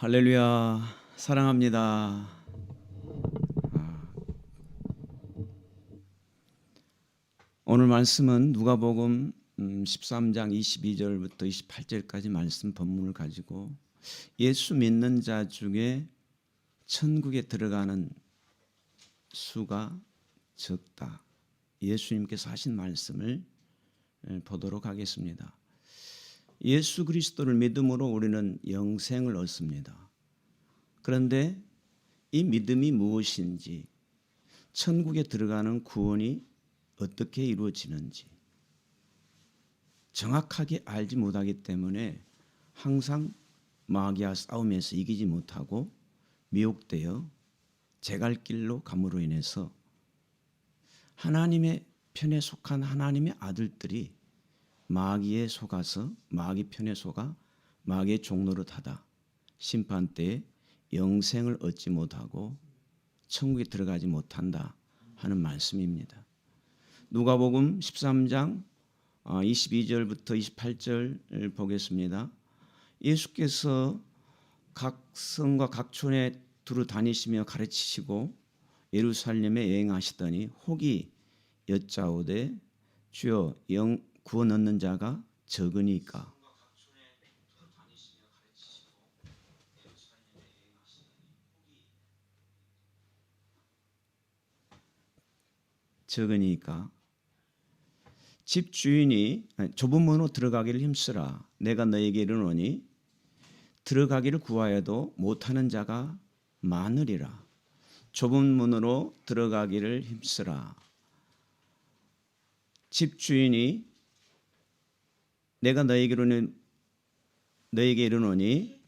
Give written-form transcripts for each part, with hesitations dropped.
할렐루야, 사랑합니다. 오늘 말씀은 누가복음 13장 22절부터 28절까지 말씀 본문을 가지고 예수 믿는 자 중에 천국에 들어가는 수가 적다. 예수님께서 하신 말씀을 보도록 하겠습니다. 예수 그리스도를 믿음으로 우리는 영생을 얻습니다. 그런데 이 믿음이 무엇인지, 천국에 들어가는 구원이 어떻게 이루어지는지 정확하게 알지 못하기 때문에 항상 마귀와 싸움에서 이기지 못하고 미혹되어 제갈길로 감으로 인해서 하나님의 편에 속한 하나님의 아들들이 마귀에 속아서 마귀 편에 속아 마귀의 종로를 타다 심판 때에 영생을 얻지 못하고 천국에 들어가지 못한다 하는 말씀입니다. 누가복음 13장 22절부터 28절 보겠습니다. 예수께서 각 성과 각 촌에 두루 다니시며 가르치시고 예루살렘에 여행하시더니 혹이 여짜오되 주여 구원 얻는 자가 적으니까. 적으니까 집 주인이 좁은 문으로 들어가기를 힘쓰라. 내가 너에게 이르노니 들어가기를 구하여도 못하는 자가 많으리라. 좁은 문으로 들어가기를 힘쓰라. 집 주인이 내가 너에게 이르노니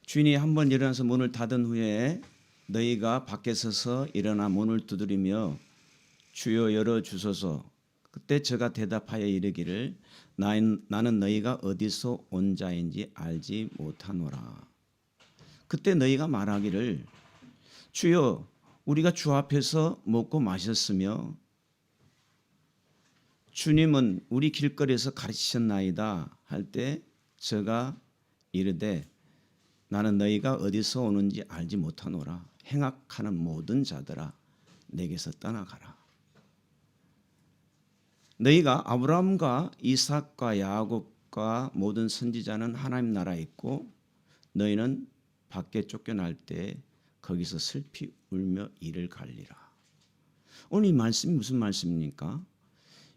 주인이 한번 일어나서 문을 닫은 후에 너희가 밖에 서서 일어나 문을 두드리며 주여 열어주소서. 그때 저가 대답하여 이르기를 나는 너희가 어디서 온 자인지 알지 못하노라. 그때 너희가 말하기를 주여 우리가 주 앞에서 먹고 마셨으며 주님은 우리 길거리에서 가르치셨나이다 할 때 저가 이르되 나는 너희가 어디서 오는지 알지 못하노라. 행악하는 모든 자들아 내게서 떠나가라. 너희가 아브라함과 이삭과 야곱과 모든 선지자는 하나님 나라에 있고 너희는 밖에 쫓겨날 때 거기서 슬피 울며 이를 갈리라. 오늘 이 말씀이 무슨 말씀입니까?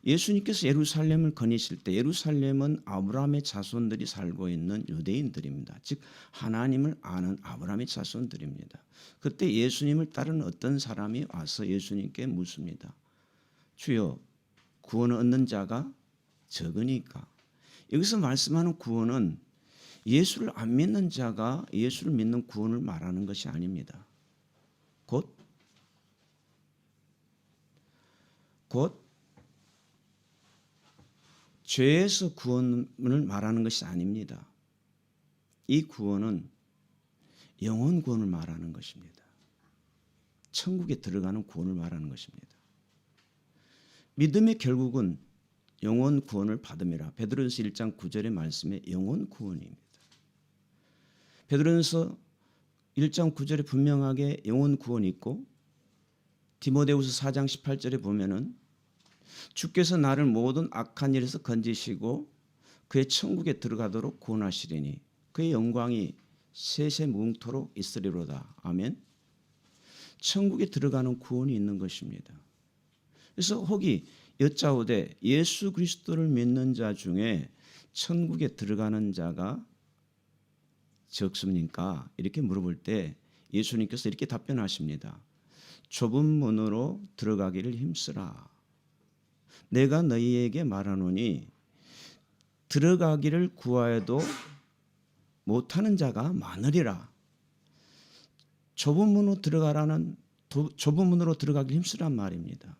예수님께서 예루살렘을 거니실 때 예루살렘은 아브라함의 자손들이 살고 있는 유대인들입니다. 즉 하나님을 아는 아브라함의 자손들입니다. 그때 예수님을 따르는 어떤 사람이 와서 예수님께 묻습니다. 주여 구원을 얻는 자가 적으니까. 여기서 말씀하는 구원은 예수를 안 믿는 자가 예수를 믿는 구원을 말하는 것이 아닙니다. 곧 죄에서 구원을 말하는 것이 아닙니다. 이 구원은 영혼 구원을 말하는 것입니다. 천국에 들어가는 구원을 말하는 것입니다. 믿음의 결국은 영혼 구원을 받음이라. 베드로전서 1장 9절의 말씀에 영혼 구원입니다. 베드로전서 1장 9절에 분명하게 영혼 구원이 있고 디모데후서 4장 18절에 보면은 주께서 나를 모든 악한 일에서 건지시고 그의 천국에 들어가도록 구원하시리니 그의 영광이 세세무궁토록 있으리로다. 아멘. 천국에 들어가는 구원이 있는 것입니다. 그래서 혹이 여짜오되 예수 그리스도를 믿는 자 중에 천국에 들어가는 자가 적습니까? 이렇게 물어볼 때 예수님께서 이렇게 답변하십니다. 좁은 문으로 들어가기를 힘쓰라. 내가 너희에게 말하노니 들어가기를 구하여도 못하는 자가 많으리라. 좁은 문으로 들어가기 힘쓰란 말입니다.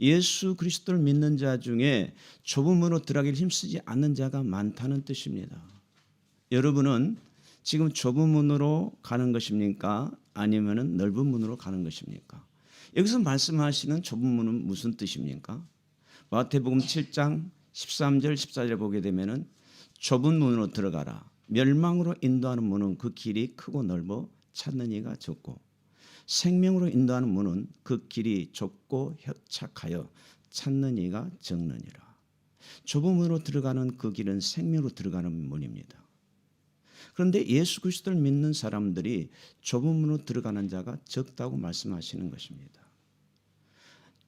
예수 그리스도를 믿는 자 중에 좁은 문으로 들어가기를 힘쓰지 않는 자가 많다는 뜻입니다. 여러분은 지금 좁은 문으로 가는 것입니까? 아니면 넓은 문으로 가는 것입니까? 여기서 말씀하시는 좁은 문은 무슨 뜻입니까? 마태복음 7장 13절 14절에 보게 되면은 좁은 문으로 들어가라. 멸망으로 인도하는 문은 그 길이 크고 넓어 찾는 이가 적고 생명으로 인도하는 문은 그 길이 좁고 협착하여 찾는 이가 적느니라. 좁은 문으로 들어가는 그 길은 생명으로 들어가는 문입니다. 그런데 예수 그리스도를 믿는 사람들이 좁은 문으로 들어가는 자가 적다고 말씀하시는 것입니다.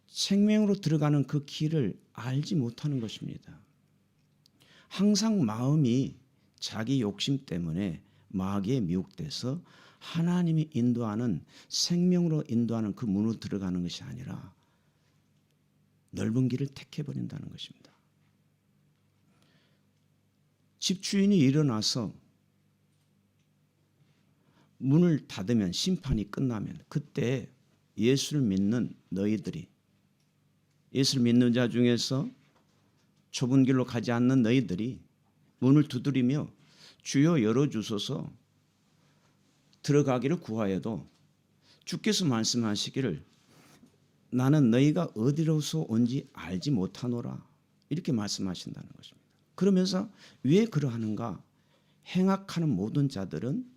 생명으로 들어가는 그 길을 알지 못하는 것입니다. 항상 마음이 자기 욕심 때문에 마귀에 미혹돼서 하나님이 인도하는 생명으로 인도하는 그 문으로 들어가는 것이 아니라 넓은 길을 택해버린다는 것입니다. 집주인이 일어나서 문을 닫으면 심판이 끝나면 그때 예수를 믿는 너희들이 예수를 믿는 자 중에서 좁은 길로 가지 않는 너희들이 문을 두드리며 주여 열어주소서 들어가기를 구하여도 주께서 말씀하시기를 나는 너희가 어디로서 온지 알지 못하노라 이렇게 말씀하신다는 것입니다. 그러면서 왜 그러하는가? 행악하는 모든 자들은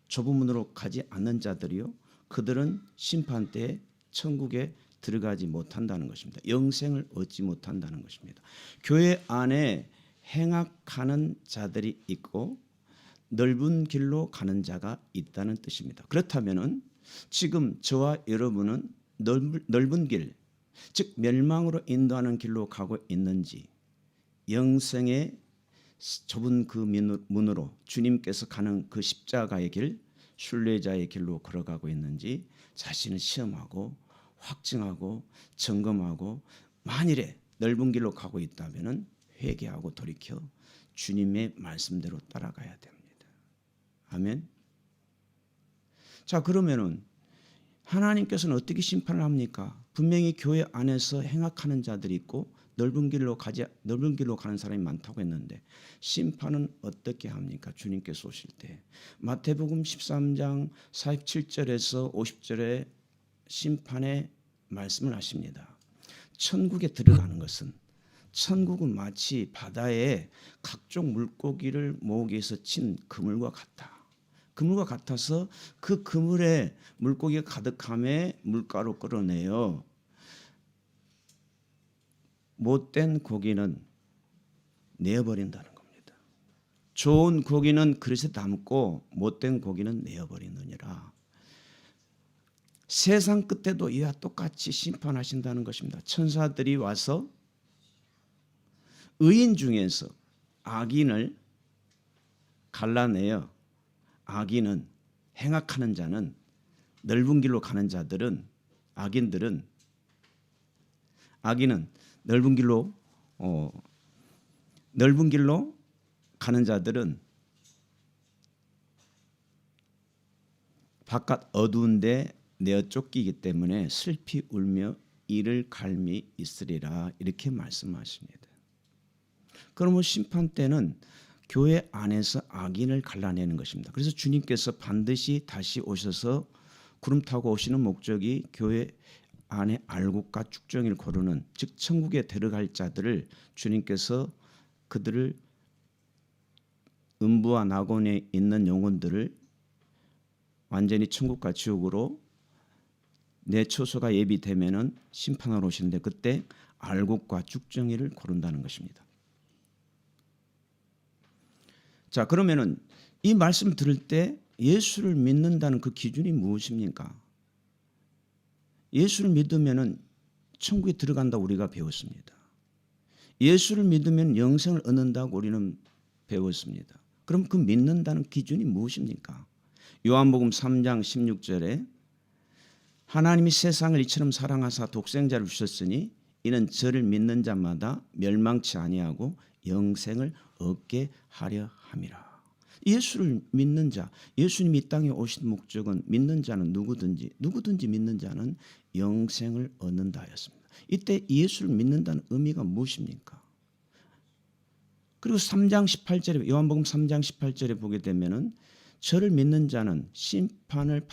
좁은 문으로 가지 않는 자들이요 그들은 심판 때에 천국에 들어가지 못한다는 것입니다. 영생을 얻지 못한다는 것입니다. 교회 안에 행악하는 자들이 있고 넓은 길로 가는 자가 있다는 뜻입니다. 그렇다면 지금 저와 여러분은 넓은 길, 즉 멸망으로 인도하는 길로 가고 있는지 영생의 좁은 그 문으로 주님께서 가는 그 십자가의 길, 순례자의 길로 걸어가고 있는지 자신을 시험하고 확증하고 점검하고 만일에 넓은 길로 가고 있다면 회개하고 돌이켜 주님의 말씀대로 따라가야 됩니다. 아멘. 자, 그러면은 하나님께서는 어떻게 심판을 합니까? 분명히 교회 안에서 행악하는 자들이 있고 넓은 길로 가는 사람이 많다고 했는데 심판은 어떻게 합니까? 주님께서 오실 때 마태복음 13장 47절에서 50절에 심판의 말씀을 하십니다. 천국에 들어가는 것은 천국은 마치 바다에 각종 물고기를 모으기 위해서 친 그물과 같다. 그물과 같아서 그 그물에 물고기가 가득함에 물가로 끌어내어 못된 고기는 내어버린다는 겁니다. 좋은 고기는 그릇에 담고 못된 고기는 내어버리느니라. 세상 끝에도 이와 똑같이 심판하신다는 것입니다. 천사들이 와서 의인 중에서 악인을 갈라내어 악인은 행악하는 자는 넓은 길로 가는 자들은 악인은 넓은 길로 가는 자들은 바깥 어두운데 내어 쫓기기 때문에 슬피 울며 이를 갈미 있으리라 이렇게 말씀하십니다. 그러면 심판 때는 교회 안에서 악인을 갈라내는 것입니다. 그래서 주님께서 반드시 다시 오셔서 구름 타고 오시는 목적이 교회 안에 알곡과 쭉정이를 거르는 즉 천국에 들어갈 자들을 주님께서 그들을 음부와 낙원에 있는 영혼들을 완전히 천국과 지옥으로 내초소가 예비되면은 심판하러 오시는데 그때 알곡과 쭉정이를 고른다는 것입니다. 자, 그러면은 이 말씀 들을 때 예수를 믿는다는 그 기준이 무엇입니까? 예수를 믿으면은 천국에 들어간다고 우리가 배웠습니다. 예수를 믿으면 영생을 얻는다고 우리는 배웠습니다. 그럼 그 믿는다는 기준이 무엇입니까? 요한복음 3장 16절에 하나님이 세상을 이처럼 사랑하사 독생자를 주셨으니 이는 저를 믿는 자마다 멸망치 아니하고 영생을 얻게 하려 함이라. 예수를 믿는 자, 예수님이 이 땅에 오신 목적은 믿는 자는 누구든지 믿는 자는 영생을 얻는다 하였습니다. 이때 예수를 믿는다는 의미가 무엇입니까? 그리고 3장 18절에 요한복음 3장 18절에 보게 되면은 저를 믿는 자는 심판을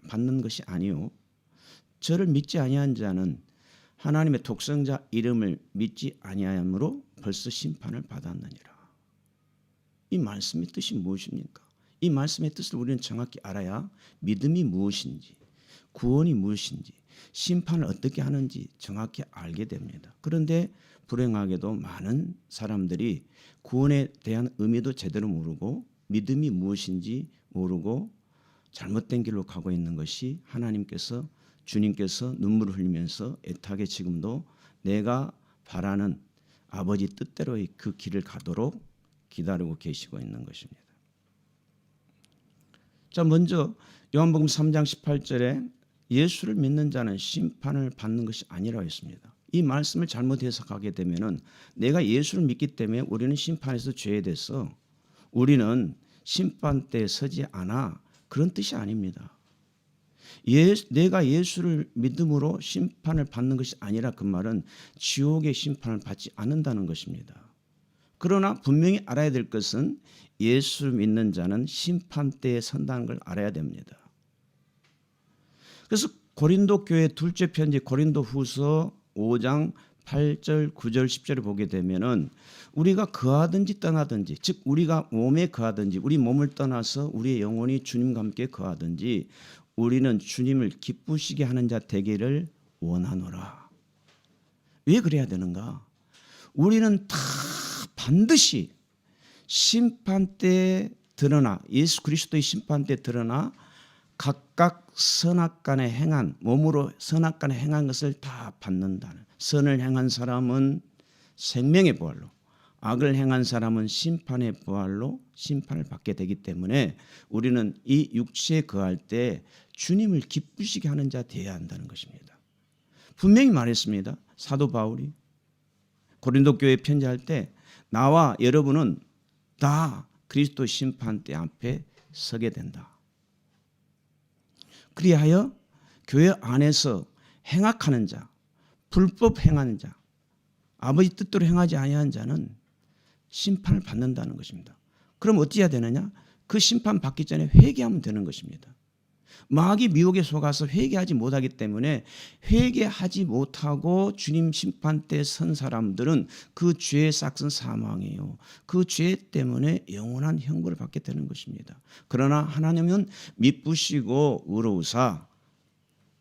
받는 것이 아니요 저를 믿지 아니한 자는 하나님의 독생자 이름을 믿지 아니하므로 벌써 심판을 받았느니라. 이 말씀의 뜻이 무엇입니까? 이 말씀의 뜻을 우리는 정확히 알아야 믿음이 무엇인지, 구원이 무엇인지, 심판을 어떻게 하는지 정확히 알게 됩니다. 그런데 불행하게도 많은 사람들이 구원에 대한 의미도 제대로 모르고 믿음이 무엇인지 모르고 잘못된 길로 가고 있는 것이 하나님께서, 주님께서 눈물을 흘리면서 애타게 지금도 내가 바라는 아버지 뜻대로의 그 길을 가도록 기다리고 계시고 있는 것입니다. 자, 먼저 요한복음 3장 18절에 예수를 믿는 자는 심판을 받는 것이 아니라고 했습니다. 이 말씀을 잘못 해석하게 되면은 내가 예수를 믿기 때문에 우리는 심판에서 죄에대해서 우리는 심판대에 서지 않아, 그런 뜻이 아닙니다. 내가 예수를 믿음으로 심판을 받는 것이 아니라 그 말은 지옥의 심판을 받지 않는다는 것입니다. 그러나 분명히 알아야 될 것은 예수를 믿는 자는 심판대에 선다는 걸 알아야 됩니다. 그래서 고린도 교회 둘째 편지 고린도후서 5장 8절, 9절, 10절을 보게 되면은 우리가 거하든지 떠나든지, 즉 우리가 몸에 거하든지 우리 몸을 떠나서 우리의 영혼이 주님과 함께 거하든지 우리는 주님을 기쁘시게 하는 자 되기를 원하노라. 왜 그래야 되는가? 우리는 다 반드시 심판대에 드러나, 예수 그리스도의 심판대에 드러나 각각 선악간에 행한, 몸으로 선악간에 행한 것을 다 받는다는, 선을 행한 사람은 생명의 부활로, 악을 행한 사람은 심판의 부활로 심판을 받게 되기 때문에 우리는 이 육체에 거할 때 주님을 기쁘시게 하는 자 되어야 한다는 것입니다. 분명히 말했습니다. 사도 바울이 고린도 교회에 편지할 때 나와 여러분은 다 그리스도 심판대 앞에 서게 된다. 그리하여 교회 안에서 행악하는 자, 불법 행하는 자, 아버지 뜻대로 행하지 아니한 자는 심판을 받는다는 것입니다. 그럼 어찌 해야 되느냐? 그 심판 받기 전에 회개하면 되는 것입니다. 마귀 미혹에 속아서 회개하지 못하기 때문에 회개하지 못하고 주님 심판대에 선 사람들은 그 죄의 싹은 사망이에요. 그 죄 때문에 영원한 형벌을 받게 되는 것입니다. 그러나 하나님은 미쁘시고 의로우사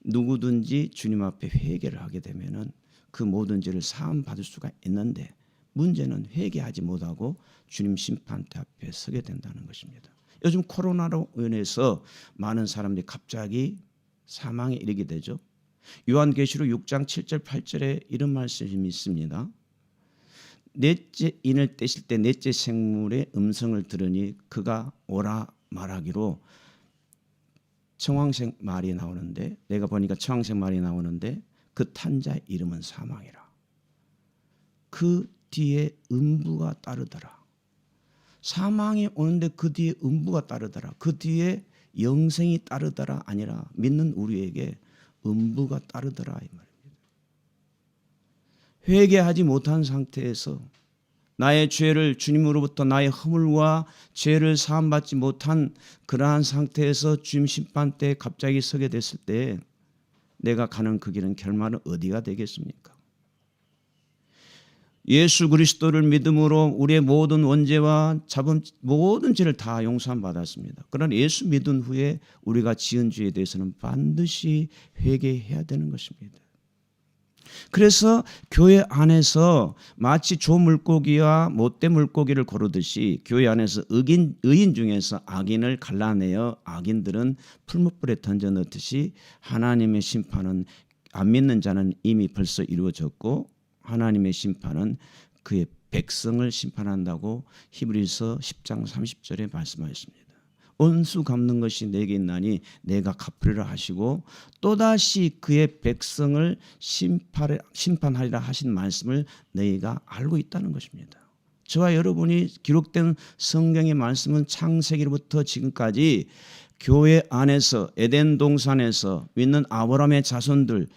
누구든지 주님 앞에 회개를 하게 되면은 그 모든 죄를 사함 받을 수가 있는데 문제는 회개하지 못하고 주님 심판대 앞에 서게 된다는 것입니다. 요즘 코로나로 인해서 많은 사람들이 갑자기 사망에 이르게 되죠. 요한계시록 6장 7절 8절에 이런 말씀이 있습니다. 넷째 인을 떼실 때 넷째 생물의 음성을 들으니 그가 오라 말하기로, 청황색 말이 나오는데, 내가 보니까 청황색 말이 나오는데 그 탄 자의 이름은 사망이라. 그 뒤에 음부가 따르더라. 사망이 오는데 그 뒤에 음부가 따르더라. 그 뒤에 영생이 따르더라 아니라 믿는 우리에게 음부가 따르더라 이 말입니다. 회개하지 못한 상태에서 나의 죄를, 주님으로부터 나의 허물과 죄를 사함받지 못한 그러한 상태에서 주님 심판대에 갑자기 서게 됐을 때 내가 가는 그 길은 결말은 어디가 되겠습니까? 예수 그리스도를 믿음으로 우리의 모든 원죄와 잡은 모든 죄를 다 용서함 받았습니다. 그러나 예수 믿은 후에 우리가 지은 죄에 대해서는 반드시 회개해야 되는 것입니다. 그래서 교회 안에서 마치 조물고기와 못된 물고기를 고르듯이 교회 안에서 의인 중에서 악인을 갈라내어 악인들은 풀무불에 던져 넣듯이 하나님의 심판은 안 믿는 자는 이미 벌써 이루어졌고 하나님의 심판은 그의 백성을 심판한다고 히브리서 10장 30절에 말씀하셨습니다. 온수 갚는 것이 내게 있나니 내가 갚으리라 하시고 또다시 그의 백성을 심판하리라 하신 말씀을 너희가 알고 있다는 것입니다. 저와 여러분이 기록된 성경의 말씀은 창세기로부터 지금까지 교회 안에서 에덴 동산에서 믿는 아브라함의 자손들,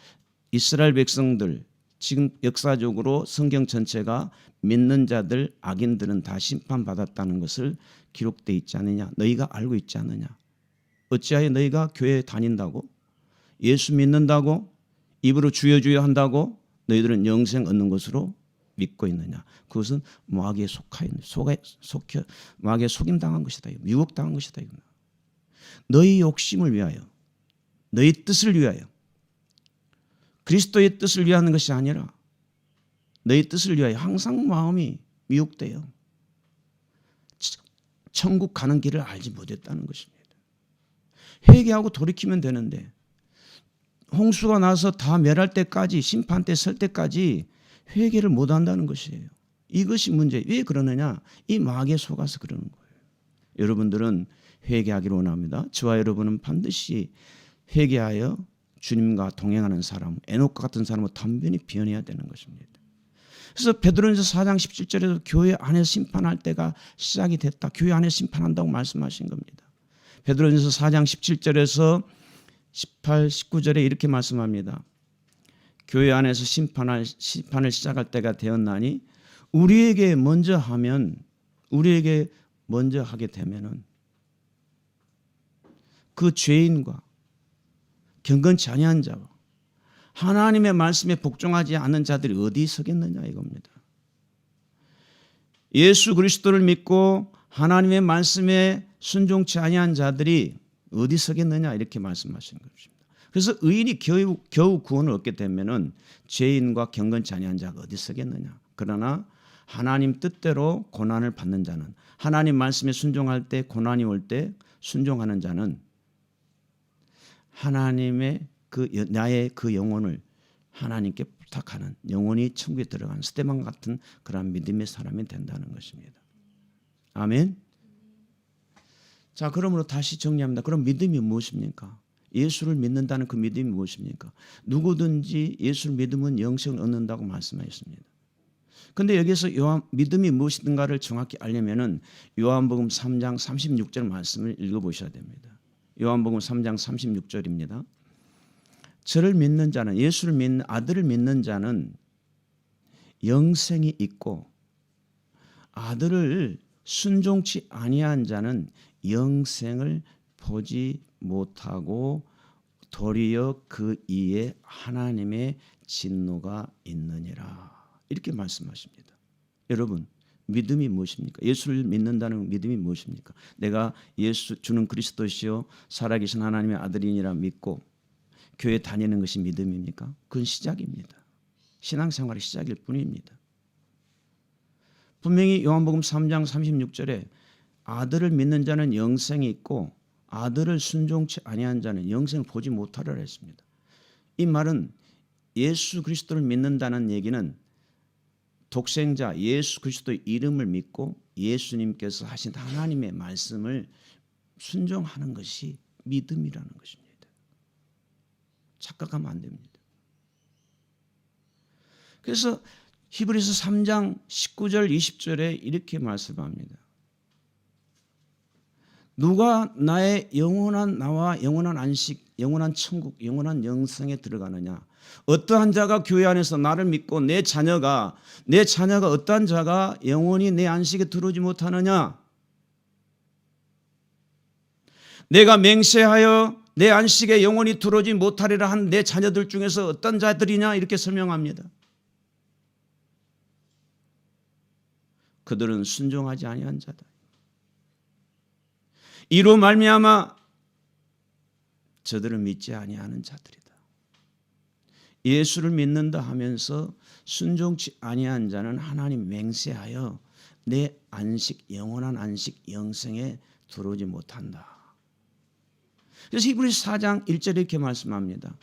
이스라엘 백성들, 지금 역사적으로 성경 전체가 믿는 자들, 악인들은 다 심판받았다는 것을 기록되어 있지 않느냐? 너희가 알고 있지 않느냐? 어찌하여 너희가 교회에 다닌다고? 예수 믿는다고? 입으로 주여 주여 한다고? 너희들은 영생 얻는 것으로 믿고 있느냐? 그것은 마귀에 마귀에 속임당한 것이다. 미혹당한 것이다. 너희 욕심을 위하여, 너희 뜻을 위하여, 그리스도의 뜻을 위하는 것이 아니라 너희 뜻을 위하여 항상 마음이 미혹돼요. 천국 가는 길을 알지 못했다는 것입니다. 회개하고 돌이키면 되는데 홍수가 나서 다 멸할 때까지, 심판 때 설 때까지 회개를 못한다는 것이에요. 이것이 문제. 왜 그러느냐? 이 마귀에 속아서 그러는 거예요. 여러분들은 회개하기를 원합니다. 저와 여러분은 반드시 회개하여 주님과 동행하는 사람, 에녹과 같은 사람으로 단변히 변해야 되는 것입니다. 그래서 베드로전서 4장 17절에도 교회 안에서 심판할 때가 시작이 됐다. 교회 안에서 심판한다고 말씀하신 겁니다. 베드로전서 4장 17절에서 18, 19절에 이렇게 말씀합니다. 교회 안에서 심판을 시작할 때가 되었나니 우리에게 먼저 하게 되면은 그 죄인과 경건치 아니한 자와 하나님의 말씀에 복종하지 않는 자들이 어디 서겠느냐 이겁니다. 예수 그리스도를 믿고 하나님의 말씀에 순종치 아니한 자들이 어디 서겠느냐 이렇게 말씀하시는 것입니다. 그래서 의인이 겨우 구원을 얻게 되면은 죄인과 경건치 아니한 자가 어디 서겠느냐. 그러나 하나님 뜻대로 고난을 받는 자는, 하나님 말씀에 순종할 때 고난이 올 때 순종하는 자는 하나님의 나의 그 영혼을 하나님께 부탁하는, 영혼이 천국에 들어가는 스데반 같은 그런 믿음의 사람이 된다는 것입니다. 아멘. 자, 그러므로 다시 정리합니다. 그럼 믿음이 무엇입니까? 예수를 믿는다는 그 믿음이 무엇입니까? 누구든지 예수를 믿으면 영생을 얻는다고 말씀하셨습니다. 그런데 여기서 믿음이 무엇인가를 정확히 알려면은 요한복음 3장 36절 말씀을 읽어보셔야 됩니다. 요한복음 3장 36절입니다. 저를 믿는 자는, 예수를 믿는, 아들을 믿는 자는 영생이 있고 아들을 순종치 아니한 자는 영생을 보지 못하고 도리어 그 이에 하나님의 진노가 있느니라. 이렇게 말씀하십니다. 여러분, 믿음이 무엇입니까? 예수를 믿는다는 믿음이 무엇입니까? 내가 주는 그리스도시요 살아계신 하나님의 아들이니라 믿고 교회 다니는 것이 믿음입니까? 그건 시작입니다. 신앙생활의 시작일 뿐입니다. 분명히 요한복음 3장 36절에 아들을 믿는 자는 영생이 있고 아들을 순종치 아니한 자는 영생을 보지 못하리라 했습니다. 이 말은 예수 그리스도를 믿는다는 얘기는 독생자 예수 그리스도의 이름을 믿고 예수님께서 하신 하나님의 말씀을 순종하는 것이 믿음이라는 것입니다. 착각하면 안 됩니다. 그래서 히브리서 3장 19절 20절에 이렇게 말씀합니다. 누가 나와 영원한 안식, 영원한 천국, 영원한 영생에 들어가느냐? 어떠한 자가 교회 안에서 나를 믿고 내 자녀가 어떠한 자가 영원히 내 안식에 들어오지 못하느냐? 내가 맹세하여 내 안식에 영원히 들어오지 못하리라 한 내 자녀들 중에서 어떤 자들이냐? 이렇게 설명합니다. 그들은 순종하지 아니한 자다. 이로 말미암아 저들은 믿지 아니하는 자들이다. 예수를 믿는다 하면서 순종치 아니한 자는 하나님 맹세하여 내 안식, 영원한 안식, 영생에 들어오지 못한다. 그래서 히브리서 4장 1절에 이렇게 말씀합니다.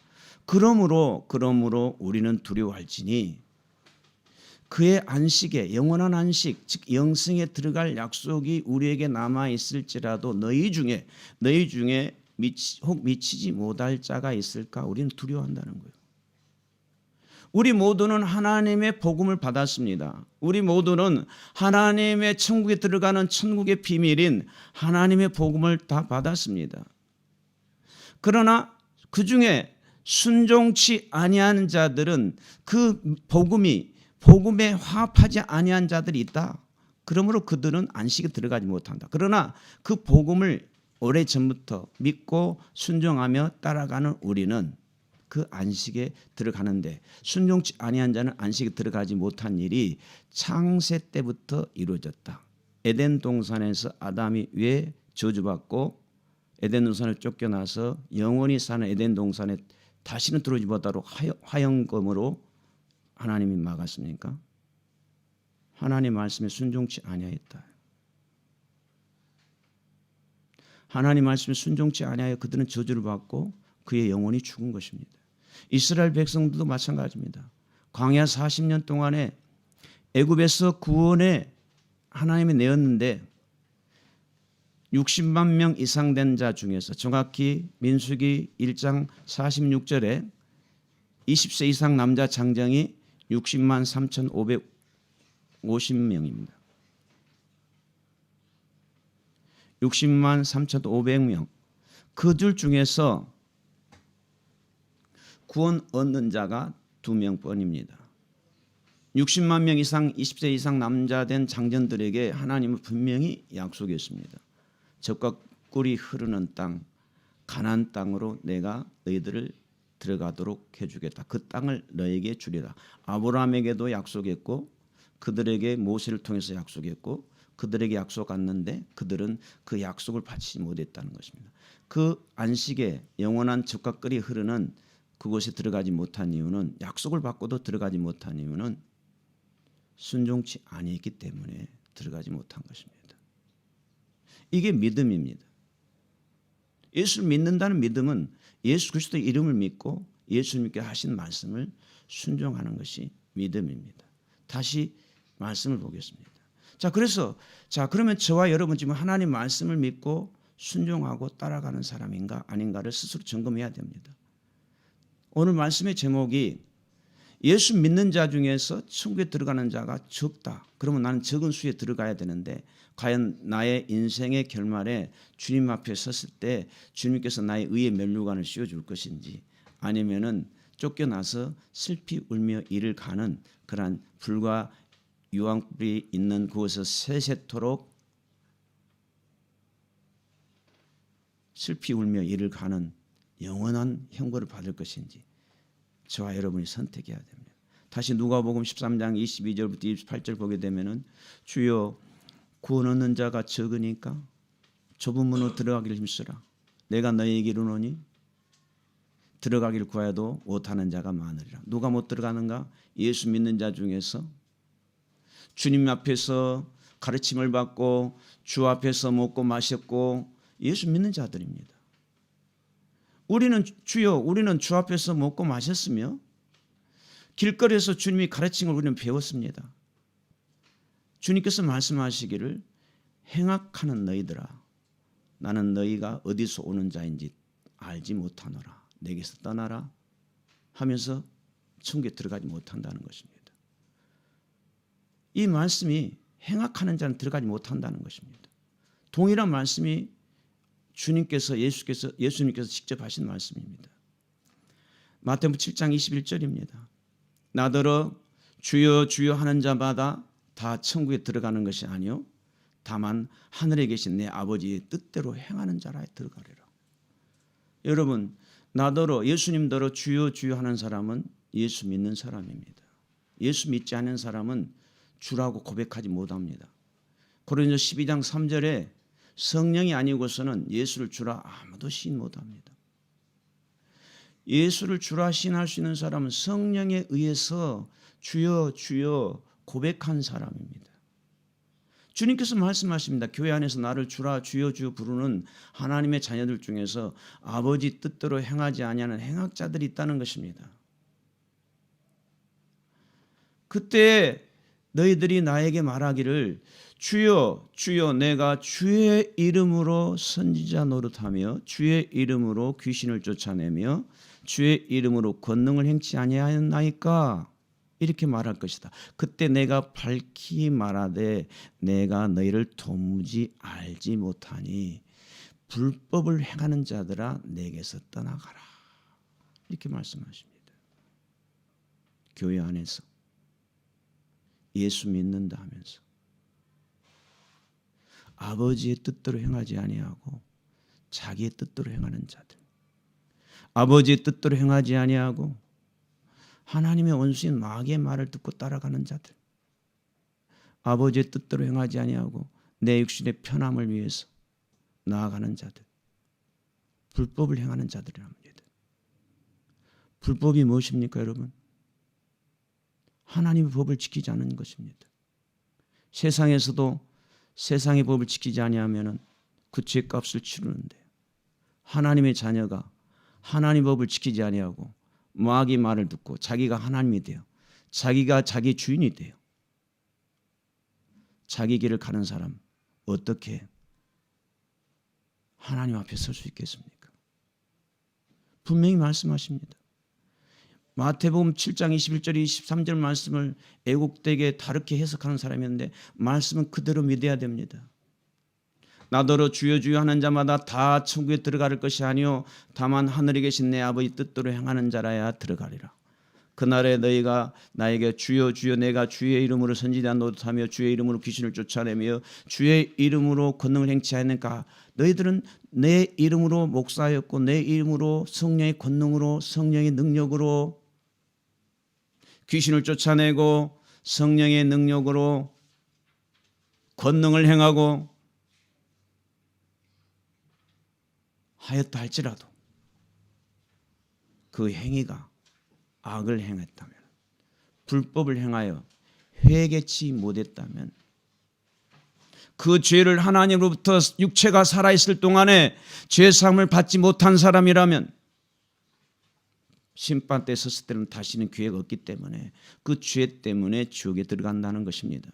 그러므로 우리는 두려워할지니 그의 안식에, 영원한 안식, 즉 영생에 들어갈 약속이 우리에게 남아 있을지라도 너희 중에 혹 미치지 못할 자가 있을까? 우리는 두려워한다는 거예요. 우리 모두는 하나님의 복음을 받았습니다. 우리 모두는 하나님의 천국에 들어가는 천국의 비밀인 하나님의 복음을 다 받았습니다. 그러나 그 중에 순종치 아니한 자들은 그 복음에 화합하지 아니한 자들이 있다. 그러므로 그들은 안식에 들어가지 못한다. 그러나 그 복음을 오래전부터 믿고 순종하며 따라가는 우리는 그 안식에 들어가는데 순종치 아니한 자는 안식에 들어가지 못한 일이 창세 때부터 이루어졌다. 에덴 동산에서 아담이 왜 저주받고 에덴 동산을 쫓겨나서 영원히 사는 에덴 동산에 다시는 들어오지 못하도록 화영검으로 하나님이 막았습니까? 하나님 말씀에 순종치 아니하였다. 하나님 말씀에 순종치 아니하여 그들은 저주를 받고 그의 영혼이 죽은 것입니다. 이스라엘 백성들도 마찬가지입니다. 광야 40년 동안에 애굽에서 구원에 하나님이 내었는데 60만 명 이상 된 자 중에서 정확히 민수기 1장 46절에 20세 이상 남자 장정이 60만 3,550명입니다. 60만 3,500명. 그들 중에서 구원 얻는 자가 2명뿐입니다. 60만 명 이상 20세 이상 남자 된 장전들에게 하나님은 분명히 약속했습니다. 젖과 꿀이 흐르는 땅, 가나안 땅으로 내가 너희들을 들어가도록 해주겠다. 그 땅을 너에게 주리라. 아브라함에게도 약속했고 그들에게 모세를 통해서 약속했고 그들에게 약속했는데 그들은 그 약속을 바치지 못했다는 것입니다. 그 안식에 영원한 젖과 꿀이 흐르는 그곳에 들어가지 못한 이유는 약속을 받고도 들어가지 못한 이유는 순종치 아니했기 때문에 들어가지 못한 것입니다. 이게 믿음입니다. 예수를 믿는다는 믿음은 예수 그리스도의 이름을 믿고 예수님께 하신 말씀을 순종하는 것이 믿음입니다. 다시 말씀을 보겠습니다. 그러면 저와 여러분 지금 하나님 말씀을 믿고 순종하고 따라가는 사람인가 아닌가를 스스로 점검해야 됩니다. 오늘 말씀의 제목이 예수 믿는 자 중에서 천국에 들어가는 자가 적다. 그러면 나는 적은 수에 들어가야 되는데 과연 나의 인생의 결말에 주님 앞에 섰을 때 주님께서 나의 의의 면류관을 씌워줄 것인지 아니면은 쫓겨나서 슬피 울며 이를 가는 그러한 불과 유황불이 있는 그곳에서 세세토록 슬피 울며 이를 가는 영원한 형벌을 받을 것인지 저와 여러분이 선택해야 됩니다. 다시 누가복음 13장 22절부터 28절 보게 되면은 주여 구원 얻는 자가 적으니까 좁은 문으로 들어가기를 힘쓰라. 내가 너희에게 이르노니 들어가기를 구하여도 못하는 자가 많으리라. 누가 못 들어가는가? 예수 믿는 자 중에서 주님 앞에서 가르침을 받고 주 앞에서 먹고 마셨고 예수 믿는 자들입니다. 우리는 주 앞에서 먹고 마셨으며 길거리에서 주님이 가르친 걸 우리는 배웠습니다. 주님께서 말씀하시기를 행악하는 너희들아 나는 너희가 어디서 오는 자인지 알지 못하노라. 내게서 떠나라 하면서 천국에 들어가지 못한다는 것입니다. 이 말씀이 행악하는 자는 들어가지 못한다는 것입니다. 동일한 말씀이 예수님께서 직접 하신 말씀입니다. 마태복음 7장 21절입니다. 나더러 주여 주여 하는 자마다 다 천국에 들어가는 것이 아니요 다만 하늘에 계신 내 아버지의 뜻대로 행하는 자라 들어가리라. 여러분 나더러 예수님더러 주여 주여 하는 사람은 예수 믿는 사람입니다. 예수 믿지 않는 사람은 주라고 고백하지 못합니다. 고린도서 12장 3절에 성령이 아니고서는 예수를 주라 아무도 시인 못합니다. 예수를 주라 시인할 수 있는 사람은 성령에 의해서 주여 주여 고백한 사람입니다. 주님께서 말씀하십니다. 교회 안에서 나를 주라 주여 주여 부르는 하나님의 자녀들 중에서 아버지 뜻대로 행하지 아니하는 행악자들이 있다는 것입니다. 그때 너희들이 나에게 말하기를 주여 주여 내가 주의 이름으로 선지자 노릇하며 주의 이름으로 귀신을 쫓아내며 주의 이름으로 권능을 행치 아니하였나이까 이렇게 말할 것이다. 그때 내가 밝히 말하되 내가 너희를 도무지 알지 못하니 불법을 행하는 자들아 내게서 떠나가라 이렇게 말씀하십니다. 교회 안에서 예수 믿는다 하면서 아버지의 뜻대로 행하지 아니하고 자기의 뜻대로 행하는 자들, 아버지의 뜻대로 행하지 아니하고 하나님의 원수인 마귀의 말을 듣고 따라가는 자들, 아버지의 뜻대로 행하지 아니하고 내 육신의 편함을 위해서 나아가는 자들, 불법을 행하는 자들이랍니다. 불법이 무엇입니까, 여러분? 하나님의 법을 지키지 않는 것입니다. 세상에서도 세상의 법을 지키지 아니하면 그 죄값을 치르는데, 하나님의 자녀가 하나님의 법을 지키지 아니하고 마귀의 말을 듣고 자기가 하나님이 돼요. 자기가 자기 주인이 돼요. 자기 길을 가는 사람 어떻게 하나님 앞에 설 수 있겠습니까? 분명히 말씀하십니다. 마태복음 7장 21절 23절 말씀을 애국되게 다르게 해석하는 사람이었는데 말씀은 그대로 믿어야 됩니다. 나더러 주여 주여 하는 자마다 다 천국에 들어갈 것이 아니요 다만 하늘에 계신 내 아버지 뜻대로 행하는 자라야 들어가리라. 그날에 너희가 나에게 주여 주여 내가 주의 이름으로 선지자 노릇하며 주의 이름으로 귀신을 쫓아내며 주의 이름으로 권능을 행치 않으니까 너희들은 내 이름으로 목사였고 내 이름으로 성령의 권능으로 성령의 능력으로 귀신을 쫓아내고 성령의 능력으로 권능을 행하고 하였다 할지라도 그 행위가 악을 행했다면, 불법을 행하여 회개치 못했다면, 그 죄를 하나님으로부터 육체가 살아있을 동안에 죄사함을 받지 못한 사람이라면 심판 때 섰을 때는 다시는 기회가 없기 때문에 그 죄 때문에 지옥에 들어간다는 것입니다.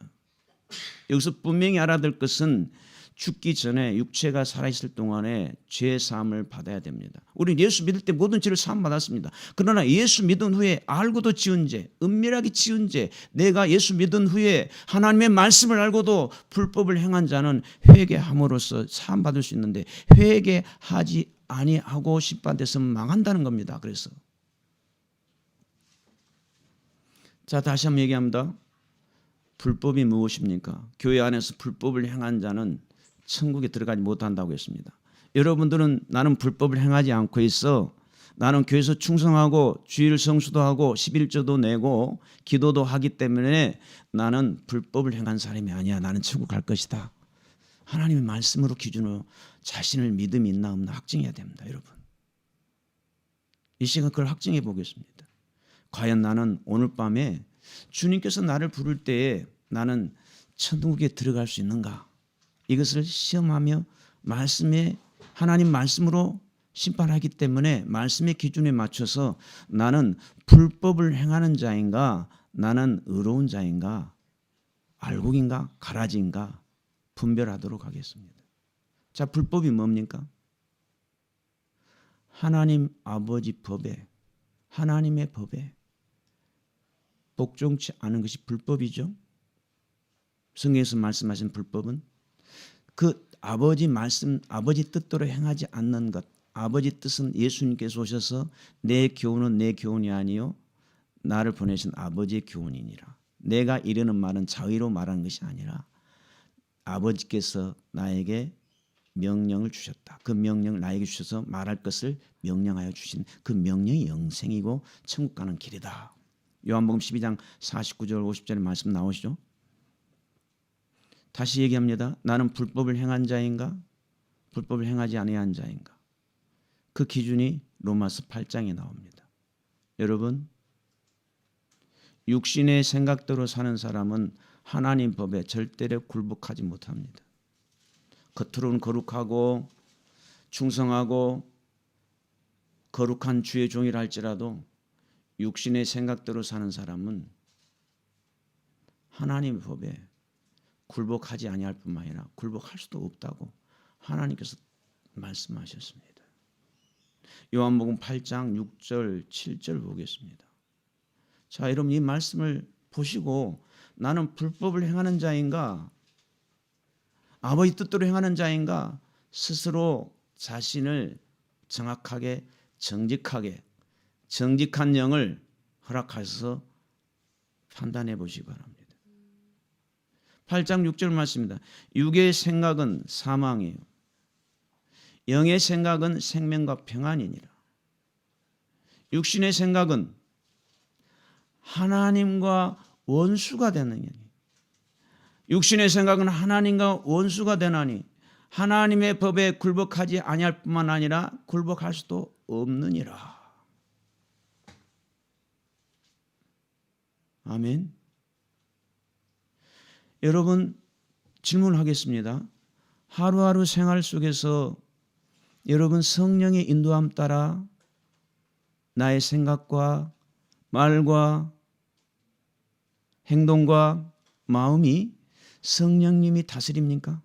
여기서 분명히 알아야 될 것은 죽기 전에 육체가 살아있을 동안에 죄 사함을 받아야 됩니다. 우리는 예수 믿을 때 모든 죄를 사함 받았습니다. 그러나 예수 믿은 후에 알고도 지은 죄, 은밀하게 지은 죄, 내가 예수 믿은 후에 하나님의 말씀을 알고도 불법을 행한 자는 회개함으로써 사함 받을 수 있는데 회개하지 아니하고 심판돼서 망한다는 겁니다. 그래서 자, 다시 한번 얘기합니다. 불법이 무엇입니까? 교회 안에서 불법을 행한 자는 천국에 들어가지 못한다고 했습니다. 여러분들은 나는 불법을 행하지 않고 있어. 나는 교회에서 충성하고 주일 성수도 하고 11조도 내고 기도도 하기 때문에 나는 불법을 행한 사람이 아니야. 나는 천국 갈 것이다. 하나님의 말씀으로 기준으로 자신을 믿음이 있나 없나 확증해야 됩니다. 여러분. 이 시간 그걸 확증해 보겠습니다. 과연 나는 오늘 밤에 주님께서 나를 부를 때에 나는 천국에 들어갈 수 있는가? 이것을 시험하며 말씀에 하나님 말씀으로 심판하기 때문에 말씀의 기준에 맞춰서 나는 불법을 행하는 자인가 나는 의로운 자인가 알곡인가 가라지인가 분별하도록 하겠습니다. 자, 불법이 뭡니까? 하나님 아버지 법에 하나님의 법에 복종치 않은 것이 불법이죠. 성경에서 말씀하신 불법은 그 아버지 말씀, 아버지 뜻대로 행하지 않는 것. 아버지 뜻은 예수님께서 오셔서 내 교훈은 내 교훈이 아니요 나를 보내신 아버지의 교훈이니라. 내가 이르는 말은 자의로 말하는 것이 아니라 아버지께서 나에게 명령을 주셨다. 그 명령을 나에게 주셔서 말할 것을 명령하여 주신 그 명령이 영생이고 천국 가는 길이다. 요한복음 12장 49절 50절의 말씀 나오시죠? 다시 얘기합니다. 나는 불법을 행한 자인가? 불법을 행하지 아니한 자인가? 그 기준이 로마서 8장에 나옵니다. 여러분, 육신의 생각대로 사는 사람은 하나님 법에 절대로 굴복하지 못합니다. 겉으로는 거룩하고 충성하고 거룩한 주의 종이라 할지라도 육신의 생각대로 사는 사람은 하나님의 법에 굴복하지 아니할 뿐만 아니라 굴복할 수도 없다고 하나님께서 말씀하셨습니다. 요한복음 8장 6절 7절 보겠습니다. 자, 여러분 이 말씀을 보시고 나는 불법을 행하는 자인가 아버지 뜻대로 행하는 자인가 스스로 자신을 정확하게 정직하게 정직한 영을 허락하셔서 판단해 보시기 바랍니다. 8장 6절 말씀입니다. 육의 생각은 사망이요 영의 생각은 생명과 평안이니라. 육신의 생각은 하나님과 원수가 되느니, 육신의 생각은 하나님과 원수가 되나니 하나님의 법에 굴복하지 아니할 뿐만 아니라 굴복할 수도 없느니라. 아멘. 여러분, 질문하겠습니다. 하루하루 생활 속에서 여러분 성령의 인도함 따라 나의 생각과 말과 행동과 마음이 성령님이 다스립니까?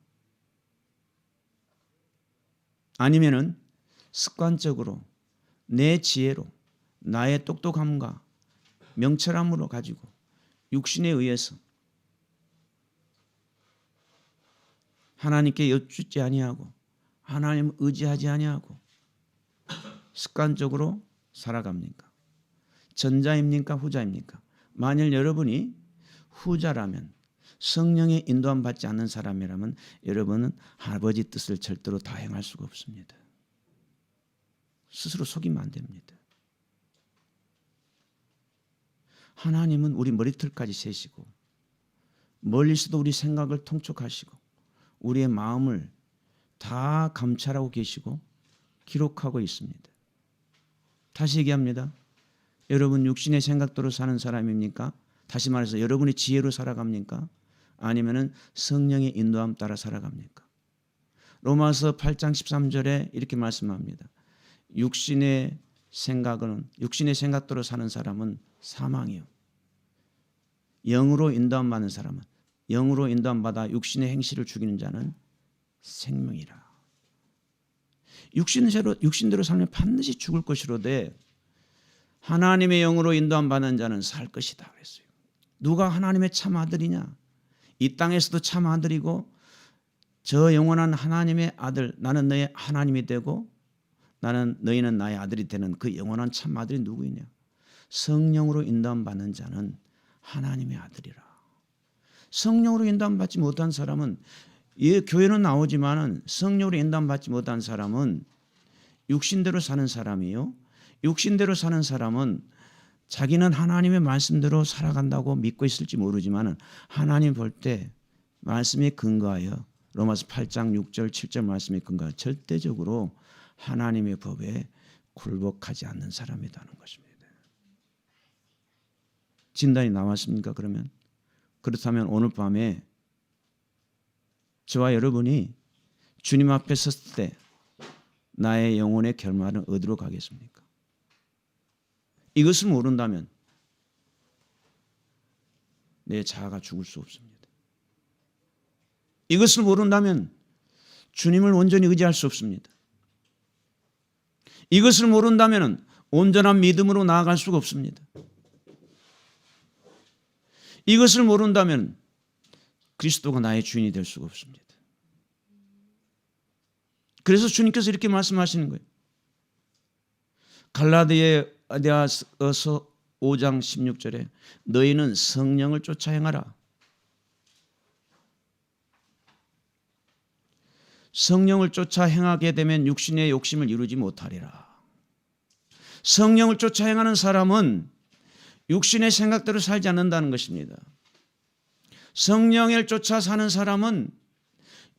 아니면은 습관적으로 내 지혜로 나의 똑똑함과 명철함으로 가지고 육신에 의해서 하나님께 여쭙지 아니하고 하나님 의지하지 아니하고 습관적으로 살아갑니까? 전자입니까? 후자입니까? 만일 여러분이 후자라면, 성령의 인도함 받지 않는 사람이라면 여러분은 아버지 뜻을 절대로 다 행할 수가 없습니다. 스스로 속이면 안 됩니다. 하나님은 우리 머리털까지 세시고 멀리서도 우리 생각을 통촉하시고 우리의 마음을 다 감찰하고 계시고 기록하고 있습니다. 다시 얘기합니다. 여러분 육신의 생각대로 사는 사람입니까? 다시 말해서 여러분의 지혜로 살아갑니까? 아니면은 성령의 인도함 따라 살아갑니까? 로마서 8장 13절에 이렇게 말씀합니다. 육신의 생각대로 사는 사람은 사망이요. 영으로 인도함 받는 사람은, 영으로 인도함 받아 육신의 행실을 죽이는 자는 생명이라. 육신대로 살면 반드시 죽을 것이로되 하나님의 영으로 인도함 받는 자는 살 것이다 그랬어요. 누가 하나님의 참 아들이냐? 이 땅에서도 참 아들이고 저 영원한 하나님의 아들, 나는 너의 하나님이 되고 너희는 나의 아들이 되는 그 영원한 참 아들이 누구이냐? 성령으로 인도함 받는 자는 하나님의 아들이라. 성령으로 인도함 받지 못한 사람은, 교회는 나오지만은 성령으로 인도함 받지 못한 사람은 육신대로 사는 사람이요. 육신대로 사는 사람은 자기는 하나님의 말씀대로 살아간다고 믿고 있을지 모르지만 하나님 볼 때 말씀에 근거하여 로마서 8장 6절 7절 말씀에 근거하여 절대적으로 하나님의 법에 굴복하지 않는 사람이라는 것입니다. 진단이 나왔습니까? 그러면 그렇다면 오늘 밤에 저와 여러분이 주님 앞에 섰을 때 나의 영혼의 결말은 어디로 가겠습니까? 이것을 모른다면 내 자아가 죽을 수 없습니다. 이것을 모른다면 주님을 온전히 의지할 수 없습니다. 이것을 모른다면 온전한 믿음으로 나아갈 수가 없습니다. 이것을 모른다면 그리스도가 나의 주인이 될 수가 없습니다. 그래서 주님께서 이렇게 말씀하시는 거예요. 갈라디아서 5장 16절에 너희는 성령을 쫓아 행하라. 성령을 쫓아 행하게 되면 육신의 욕심을 이루지 못하리라. 성령을 쫓아 행하는 사람은 육신의 생각대로 살지 않는다는 것입니다. 성령을 쫓아 사는 사람은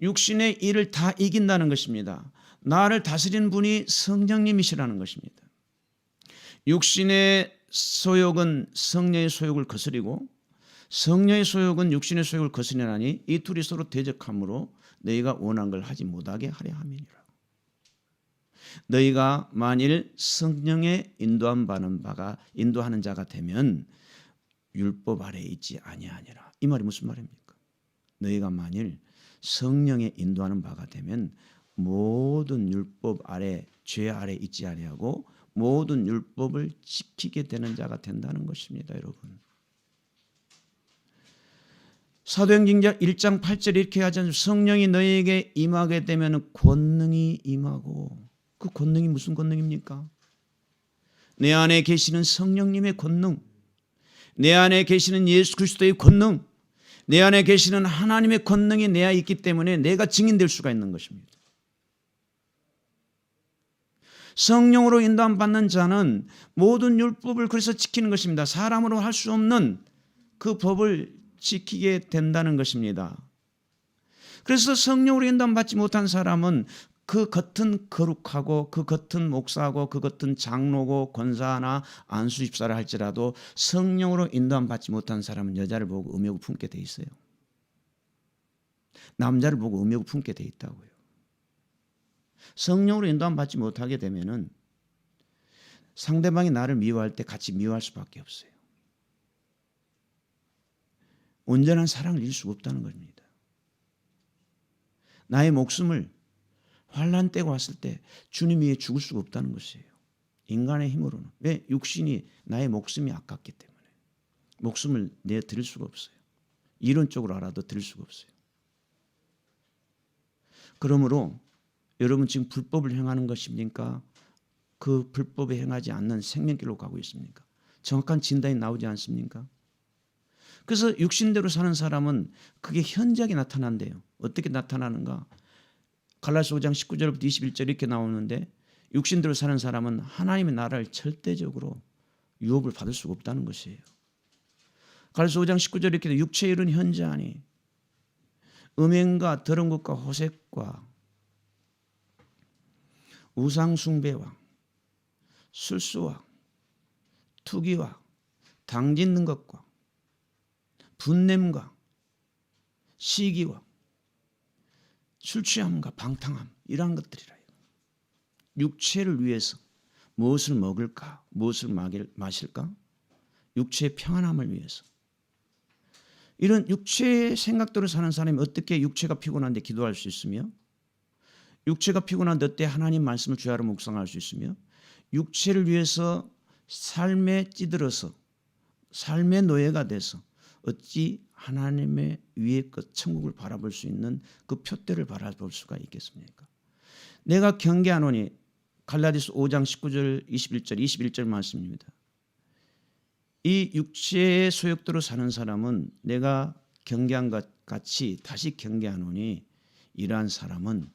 육신의 일을 다 이긴다는 것입니다. 나를 다스리는 분이 성령님이시라는 것입니다. 육신의 소욕은 성령의 소욕을 거스리고 성령의 소욕은 육신의 소욕을 거스리나니 이 둘이 서로 대적함으로 너희가 원한 걸 하지 못하게 하려 함이니라. 너희가 만일 성령의 인도하는 자가 되면 율법 아래에 있지 아니하니라. 이 말이 무슨 말입니까? 너희가 만일 성령의 인도하는 바가 되면 모든 율법 아래, 죄 아래 있지 아니하고 모든 율법을 지키게 되는 자가 된다는 것입니다, 여러분. 사도행전 1장 8절에 이렇게 하지 않습니까? 성령이 너희에게 임하게 되면 권능이 임하고, 그 권능이 무슨 권능입니까? 내 안에 계시는 성령님의 권능, 내 안에 계시는 예수 그리스도의 권능, 내 안에 계시는 하나님의 권능이 내 안에 있기 때문에 내가 증인될 수가 있는 것입니다. 성령으로 인도함 받는 자는 모든 율법을 그래서 지키는 것입니다. 사람으로 할 수 없는 그 법을 지키게 된다는 것입니다. 그래서 성령으로 인도함 받지 못한 사람은 그 겉은 거룩하고 그 겉은 목사고 그 겉은 장로고 권사나 안수집사를 할지라도 성령으로 인도함 받지 못한 사람은 여자를 보고 음욕을 품게 돼 있어요. 남자를 보고 음욕을 품게 돼 있다고요. 성령으로 인도함 받지 못하게 되면은 상대방이 나를 미워할 때 같이 미워할 수밖에 없어요. 온전한 사랑을 잃을 수가 없다는 겁니다. 나의 목숨을 환난 때가 왔을 때 주님 위해 죽을 수가 없다는 것이에요. 인간의 힘으로는. 왜? 육신이 나의 목숨이 아깝기 때문에. 목숨을 내 드릴 수가 없어요. 이론적으로 알아도 드릴 수가 없어요. 그러므로 여러분 지금 불법을 행하는 것입니까? 그 불법에 행하지 않는 생명길로 가고 있습니까? 정확한 진단이 나오지 않습니까? 그래서 육신대로 사는 사람은 그게 현저하게 나타난대요. 어떻게 나타나는가? 갈라디아서 5장 19절부터 21절 이렇게 나오는데 육신대로 사는 사람은 하나님의 나라를 절대적으로 유업을 받을 수가 없다는 것이에요. 갈라디아서 5장 19절 이렇게 돼 육체의 일은 현저하니 음행과 더러운 것과 호색과 우상숭배와 술수와 투기와 당짓는 것과 분냄과 시기와 술취함과 방탕함 이러한 것들이라. 육체를 위해서 무엇을 먹을까? 무엇을 마실까? 육체의 평안함을 위해서. 이런 육체의 생각대로 사는 사람이 어떻게 육체가 피곤한데 기도할 수 있으며 육체가 피곤한데 어때 하나님 말씀을 주야로 묵상할 수 있으며 육체를 위해서 삶에 찌들어서 삶의 노예가 돼서 어찌 하나님의 위의 것 천국을 바라볼 수 있는 그 표대를 바라볼 수가 있겠습니까? 내가 경계하노니 갈라디아서 5장 19절 21절 말씀입니다. 이 육체의 소욕대로 사는 사람은 내가 경계한 것 같이 다시 경계하노니 이러한 사람은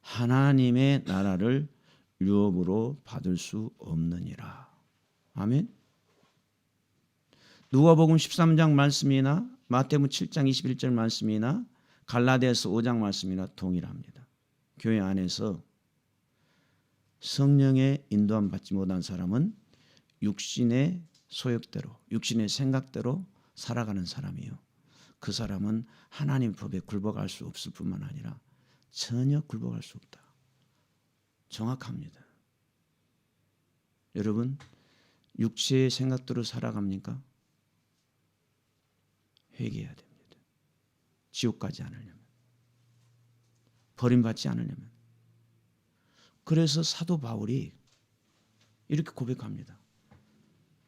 하나님의 나라를 유업으로 받을 수 없느니라. 아멘. 누가복음 13장 말씀이나 마태복음 7장 21절 말씀이나 갈라디아서 5장 말씀이나 동일합니다. 교회 안에서 성령의 인도함 받지 못한 사람은 육신의 소욕대로 육신의 생각대로 살아가는 사람이요. 그 사람은 하나님 법에 굴복할 수 없을 뿐만 아니라 전혀 굴복할 수 없다. 정확합니다. 여러분 육체의 생각대로 살아갑니까? 회개해야 됩니다. 지옥 가지 않으려면, 버림받지 않으려면. 그래서 사도 바울이 이렇게 고백합니다.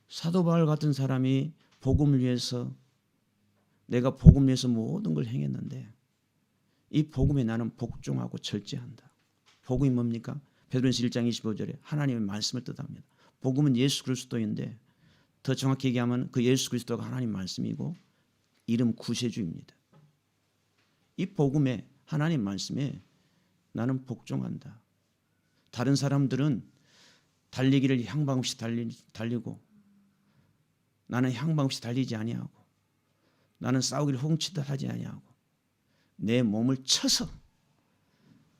사도 바울 같은 사람이 복음을 위해서 내가 복음을 위해서 모든 걸 행했는데 이 복음에 나는 복종하고 절제한다. 복음이 뭡니까? 베드로전서 1장 25절에 하나님의 말씀을 뜻합니다. 복음은 예수 그리스도인데 더 정확히 얘기하면 그 예수 그리스도가 하나님 말씀이고 이름 구세주입니다. 이 복음에 하나님 말씀에 나는 복종한다. 다른 사람들은 달리기를 향방 없이 달리고 나는 향방 없이 달리지 아니하고 나는 싸우기를 훔치듯 하지 아니하고 내 몸을 쳐서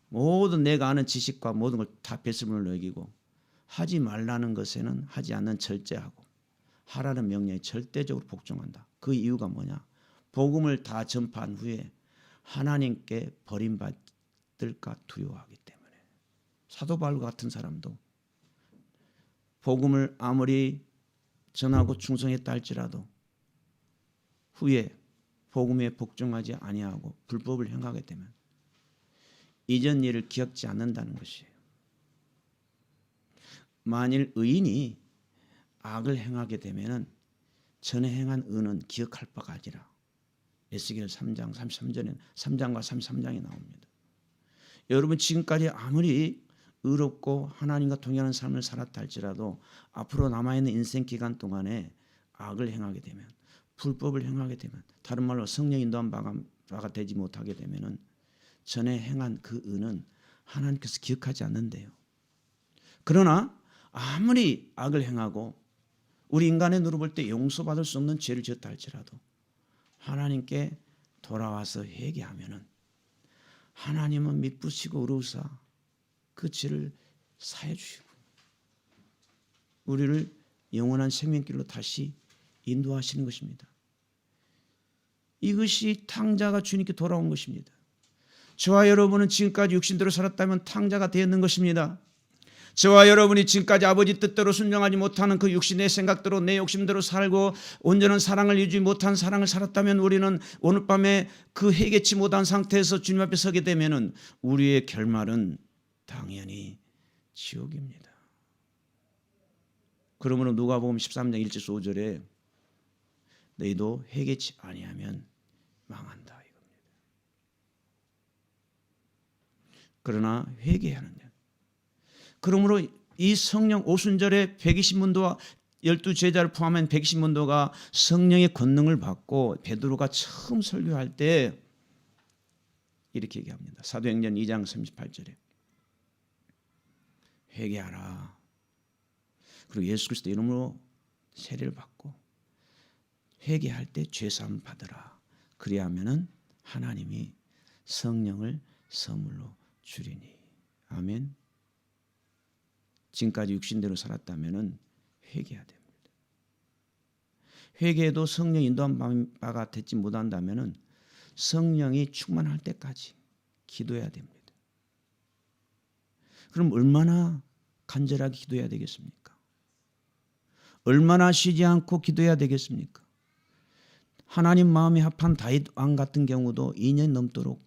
모든 내가 아는 지식과 모든 걸 다 배설물로 여기고 하지 말라는 것에는 하지 않는 절제하고 하라는 명령에 절대적으로 복종한다. 그 이유가 뭐냐? 복음을 다 전파한 후에 하나님께 버림받을까 두려워하기 때문에. 사도 바울 같은 사람도 복음을 아무리 전하고 충성했다 할지라도 후에 복음에 복종하지 아니하고 불법을 행하게 되면 이전 일을 기억지 않는다는 것이에요. 만일 의인이 악을 행하게 되면 전에 행한 의는 기억할 바가 아니라 에스겔 3장 33절에 3장과 33장에 나옵니다. 여러분 지금까지 아무리 의롭고 하나님과 동행하는 삶을 살았다 할지라도 앞으로 남아있는 인생 기간 동안에 악을 행하게 되면 불법을 행하게 되면 다른 말로 성령 인도한 바가 되지 못하게 되면 전에 행한 그 의는 하나님께서 기억하지 않는데요. 그러나 아무리 악을 행하고 우리 인간의 눈으로 볼 때 용서받을 수 없는 죄를 지었다 할지라도 하나님께 돌아와서 회개하면은 하나님은 미쁘시고 의로우사 그 죄를 사해 주시고 우리를 영원한 생명길로 다시 인도하시는 것입니다. 이것이 탕자가 주님께 돌아온 것입니다. 저와 여러분은 지금까지 육신대로 살았다면 탕자가 되었는 것입니다. 저와 여러분이 지금까지 아버지 뜻대로 순종하지 못하는 그 육신의 생각대로 내 욕심대로 살고 온전한 사랑을 유지 못한 사랑을 살았다면 우리는 오늘 밤에 그 회개치 못한 상태에서 주님 앞에 서게 되면 우리의 결말은 당연히 지옥입니다. 그러므로 누가복음 13장 1절 5절에 너희도 회개치 아니하면 망한다 이겁니다. 그러나 회개하는 자. 그러므로 이 성령 오순절에 120문도와 12제자를 포함한 120문도가 성령의 권능을 받고 베드로가 처음 설교할 때 이렇게 얘기합니다. 사도행전 2장 38절에 회개하라. 그리고 예수 그리스도 이름으로 세례를 받고 회개할 때 죄사함 받으라. 그리하면은 하나님이 성령을 선물로 주리니. 아멘. 지금까지 육신대로 살았다면은 회개해야 됩니다. 회개해도 성령 인도한 바가 되지 못한다면은 성령이 충만할 때까지 기도해야 됩니다. 그럼 얼마나 간절하게 기도해야 되겠습니까? 얼마나 쉬지 않고 기도해야 되겠습니까? 하나님 마음이 합한 다윗 왕 같은 경우도 2년 넘도록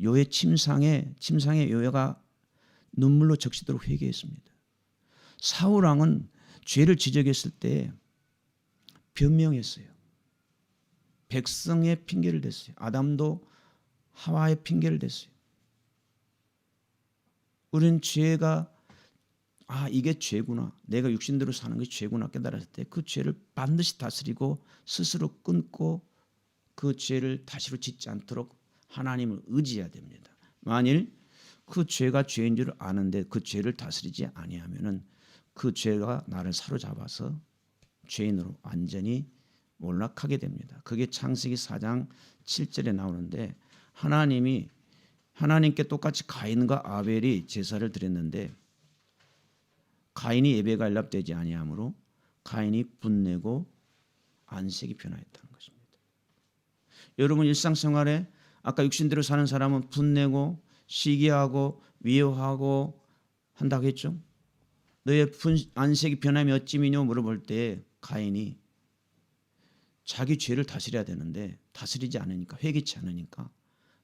요의 침상에 요가 눈물로 적시도록 회개했습니다. 사울 왕은 죄를 지적했을 때 변명했어요. 백성의 핑계를 댔어요. 아담도 하와의 핑계를 댔어요. 우리는 죄가 이게 죄구나. 내가 육신대로 사는 것이 죄구나 깨달았을 때 그 죄를 반드시 다스리고 스스로 끊고 그 죄를 다시로 짓지 않도록 하나님을 의지해야 됩니다. 만일 그 죄가 죄인 줄 아는데 그 죄를 다스리지 아니하면은 그 죄가 나를 사로잡아서 죄인으로 완전히 몰락하게 됩니다. 그게 창세기 4장 7절에 나오는데 하나님께 똑같이 가인과 아벨이 제사를 드렸는데 가인이 예배가 연락되지 아니하므로 가인이 분내고 안색이 변화했다는 것입니다. 여러분 일상생활에 아까 육신대로 사는 사람은 분내고 시기하고 위협하고 한다고 했죠. 너의 안색이 변함이 어찌미뇨 물어볼 때 가인이 자기 죄를 다스려야 되는데 다스리지 않으니까 회개치 않으니까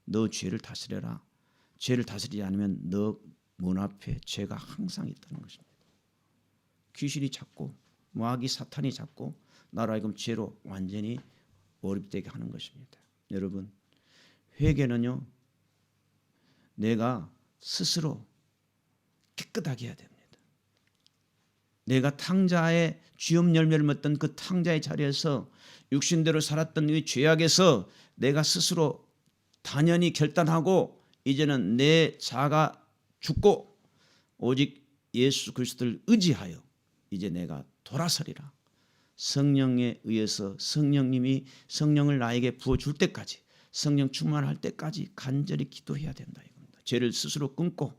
너 죄를 다스려라. 죄를 다스리지 않으면 너 문 앞에 죄가 항상 있다는 것입니다. 귀신이 잡고 마귀 사탄이 잡고 나로 하여금 죄로 완전히 몰입되게 하는 것입니다. 여러분 회개는요 내가 스스로 깨끗하게 해야 됩니다. 내가 탕자의 쥐업 열매를 맺던 그 탕자의 자리에서 육신대로 살았던 이 죄악에서 내가 스스로 단연히 결단하고 이제는 내 자가 죽고 오직 예수 그리스도를 의지하여 이제 내가 돌아서리라. 성령에 의해서 성령님이 성령을 나에게 부어줄 때까지 성령 충만할 때까지 간절히 기도해야 된다 이겁니다. 죄를 스스로 끊고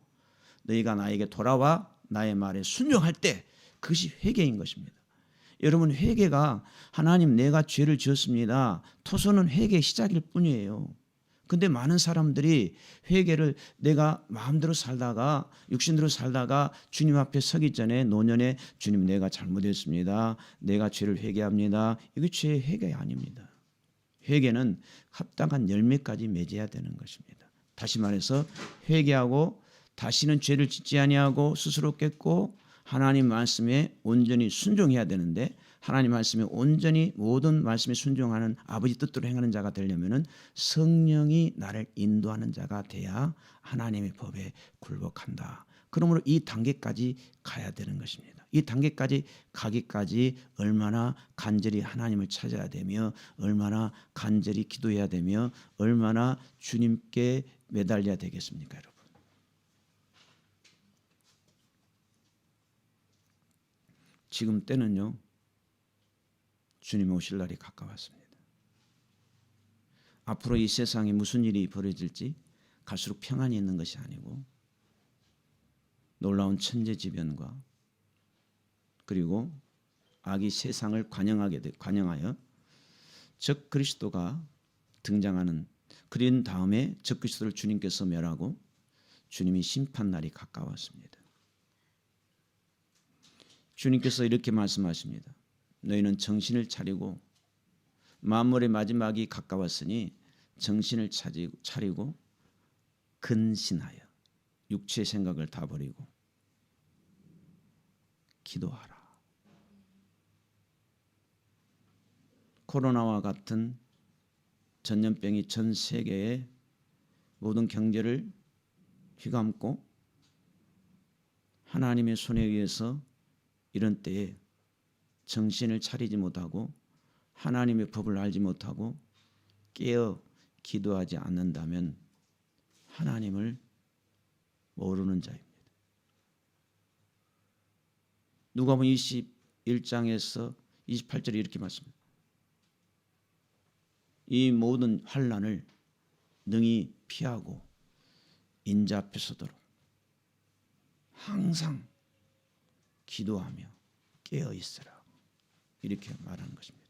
너희가 나에게 돌아와 나의 말에 순종할 때 그것이 회개인 것입니다. 여러분 회개가 하나님 내가 죄를 지었습니다. 토소는 회개의 시작일 뿐이에요. 근데 많은 사람들이 회개를 내가 마음대로 살다가 육신대로 살다가 주님 앞에 서기 전에 노년에 주님 내가 잘못했습니다. 내가 죄를 회개합니다. 이게 죄의 회개 아닙니다. 회개는 합당한 열매까지 맺어야 되는 것입니다. 다시 말해서 회개하고 다시는 죄를 짓지 아니하고 스스로 깼고 하나님 말씀에 온전히 순종해야 되는데 하나님 말씀에 온전히 모든 말씀에 순종하는 아버지 뜻대로 행하는 자가 되려면은 성령이 나를 인도하는 자가 돼야 하나님의 법에 굴복한다. 그러므로 이 단계까지 가야 되는 것입니다. 이 단계까지 가기까지 얼마나 간절히 하나님을 찾아야 되며 얼마나 간절히 기도해야 되며 얼마나 매달려야 되겠습니까, 여러분? 지금 때는요, 주님 오실 날이 가까웠습니다. 앞으로 이 세상에 무슨 일이 벌어질지 갈수록 평안이 있는 것이 아니고 놀라운 천재지변과 그리고 악이 세상을 관영하여 적 그리스도가 등장하는 그런 다음에 적 그리스도를 주님께서 멸하고 주님이 심판날이 가까웠습니다. 주님께서 이렇게 말씀하십니다. 너희는 정신을 차리고 만물의 마지막이 가까웠으니 정신을 차리고 근신하여 육체의 생각을 다 버리고 기도하라. 코로나와 같은 전염병이 전 세계의 모든 경제를 휘감고 하나님의 손에 의해서 이런 때에 정신을 차리지 못하고 하나님의 법을 알지 못하고 깨어 기도하지 않는다면 하나님을 모르는 자입니다. 누가복음 21장에서 28절에 이렇게 말씀합니다. 이 모든 환난을 능히 피하고 인자 앞에 서도록 항상 기도하며 깨어 있으라. 이렇게 말하는 것입니다.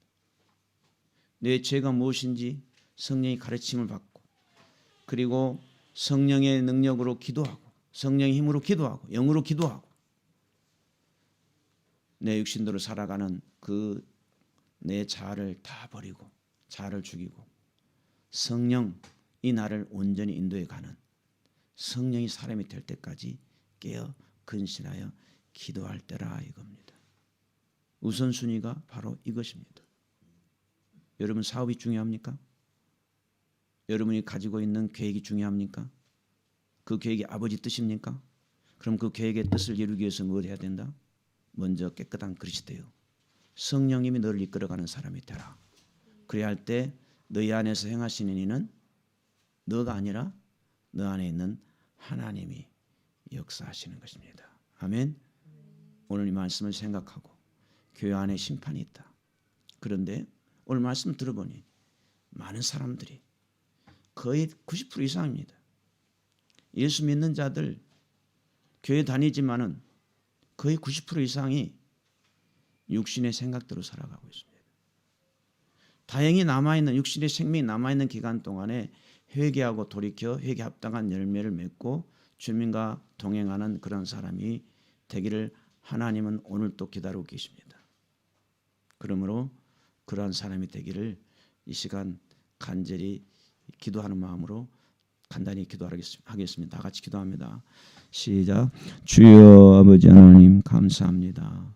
내 죄가 무엇인지 성령의 가르침을 받고 그리고 성령의 능력으로 기도하고 성령의 힘으로 기도하고 영으로 기도하고 내 육신대로 살아가는 그 내 자아를 다 버리고 자아를 죽이고 성령이 나를 온전히 인도해 가는 성령이 사람이 될 때까지 깨어 근신하여 기도할 때라 이겁니다. 우선순위가 바로 이것입니다. 여러분 사업이 중요합니까? 여러분이 가지고 있는 계획이 중요합니까? 그 계획이 아버지 뜻입니까? 그럼 그 계획의 뜻을 이루기 위해서 뭘 해야 된다? 먼저 깨끗한 그릇이 되어 성령님이 너를 이끌어가는 사람이 되라. 그래야 할 때 너희 안에서 행하시는 이는 너가 아니라 너 안에 있는 하나님이 역사하시는 것입니다. 아멘. 오늘 이 말씀을 생각하고 교회 안에 심판이 있다. 그런데 오늘 말씀 들어보니 많은 사람들이 거의 90% 이상입니다. 예수 믿는 자들 교회 다니지만은 거의 90% 이상이 육신의 생각대로 살아가고 있습니다. 다행히 남아있는 육신의 생명이 남아있는 기간 동안에 회개하고 돌이켜 회개 합당한 열매를 맺고 주님과 동행하는 그런 사람이 되기를 하나님은 오늘 또 기다리고 계십니다. 그러므로 그러한 사람이 되기를 이 시간 간절히 기도하는 마음으로 간단히 기도하겠습니다. 다 같이 기도합니다. 시작. 주여 아버지 하나님 감사합니다.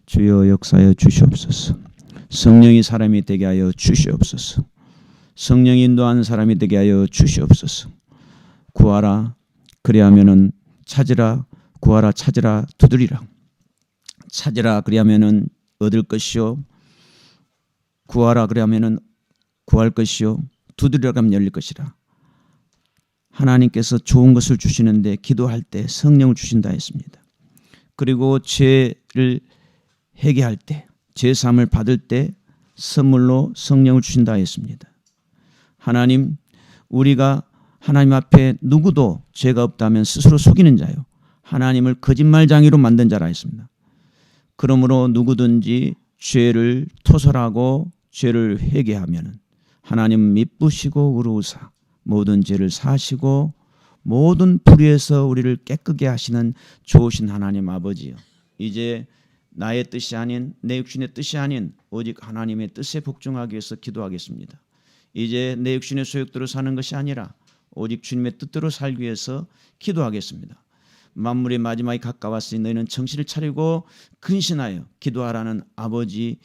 주여 역사하여 주시옵소서. 성령이 사람이 되게 하여 주시옵소서. 성령이 인도하는 사람이 되게 하여 주시옵소서. 구하라 그리하면은 찾으라 구하라 찾으라 두드리라. 찾으라 그리하면은 얻을 것이요 구하라 그리하면은 구할 것이요 두드리라 하면 열릴 것이라. 하나님께서 좋은 것을 주시는데 기도할 때 성령을 주신다 했습니다. 그리고 죄를 회개할 때 죄사함을 받을 때 선물로 성령을 주신다 했습니다. 하나님 우리가 하나님 앞에 누구도 죄가 없다면 스스로 속이는 자요 하나님을 거짓말장이로 만든 자라 했습니다. 그러므로 누구든지 죄를 토설하고 죄를 회개하면 하나님 미쁘시고 의로우사 모든 죄를 사하시고 모든 불의에서 우리를 깨끗게 하시는 좋으신 하나님 아버지요. 이제 나의 뜻이 아닌 내 육신의 뜻이 아닌 오직 하나님의 뜻에 복종하기 위해서 기도하겠습니다. 이제 내 육신의 소욕대로 사는 것이 아니라 오직 주님의 뜻대로 살기 위해서 기도하겠습니다. 만물의 마지막이 가까웠으니 너희는 정신을 차리고 근신하여 기도하라는 아버지의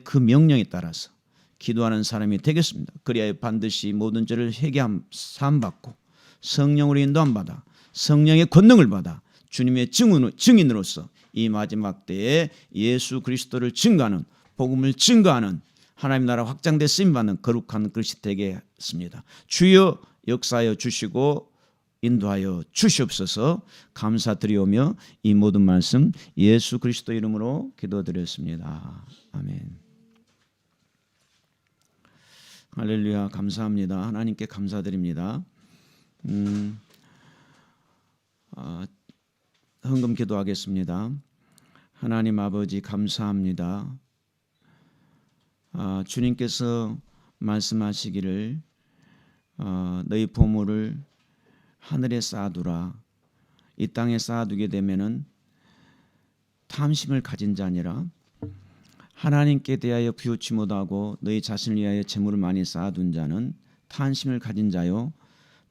그 명령에 따라서 기도하는 사람이 되겠습니다. 그리하여 반드시 모든 죄를 회개함 사함받고 성령으로 인도함 받아 성령의 권능을 받아 주님의 증인으로서 이 마지막 때에 예수 그리스도를 증거하는 복음을 증거하는 하나님 나라 확장돼 쓰임받는 거룩한 그릇이 되겠습니다. 주여 역사하여 주시고 인도하여 주시옵소서. 감사드리오며 이 모든 말씀 예수 그리스도 이름으로 기도드렸습니다. 아멘. 할렐루야. 감사합니다. 하나님께 감사드립니다. 헌금 기도하겠습니다. 하나님 아버지 감사합니다. 주님께서 말씀하시기를 너희 보물을 하늘에 쌓아두라. 이 땅에 쌓아두게 되면은 탐심을 가진 자 아니라 하나님께 대하여 비우치 못하고 너희 자신을 위하여 재물을 많이 쌓아둔 자는 탐심을 가진 자요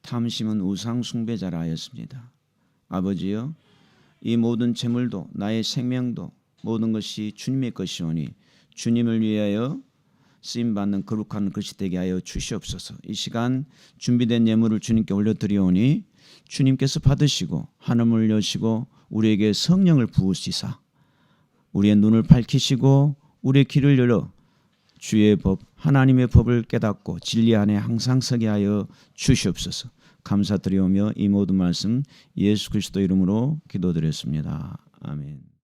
탐심은 우상 숭배자라 하였습니다. 아버지여, 이 모든 재물도 나의 생명도 모든 것이 주님의 것이오니 주님을 위하여 쓰임받는 거룩한 것이 되게 하여 주시옵소서. 이 시간 준비된 예물을 주님께 올려드리오니 주님께서 받으시고 하늘을 여시고 우리에게 성령을 부으시사 우리의 눈을 밝히시고 우리의 귀를 열어 주의 법 하나님의 법을 깨닫고 진리 안에 항상 서게 하여 주시옵소서. 감사드리오며 이 모든 말씀 예수 그리스도 이름으로 기도드렸습니다. 아멘.